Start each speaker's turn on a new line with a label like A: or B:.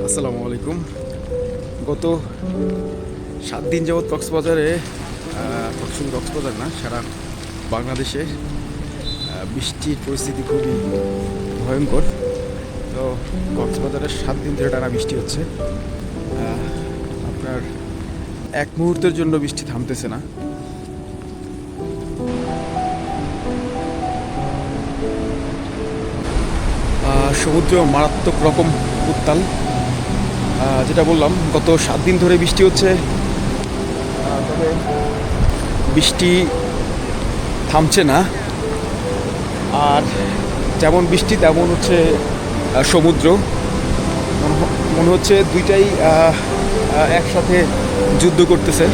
A: আসসালামু আলাইকুম। গত 7 দিন যাবৎ কক্সবাজারে, শুধু কক্সবাজার না, সারা বাংলাদেশে বৃষ্টির পরিস্থিতি খুবই ভয়ঙ্কর। তো কক্সবাজারে 7 দিন ধরে টানা বৃষ্টি হচ্ছে। আপনার এক মুহূর্তের জন্য বৃষ্টি থামতেছে না। সমুদ্র মারাত্মক রকম উত্তাল। যেটা বললাম, গত 7 দিন ধরে বৃষ্টি হচ্ছে, তবে বৃষ্টি থামছে না। আর যেমন বৃষ্টি তেমন হচ্ছে সমুদ্র। মনে হচ্ছে দুইটাই একসাথে যুদ্ধ করতেছে।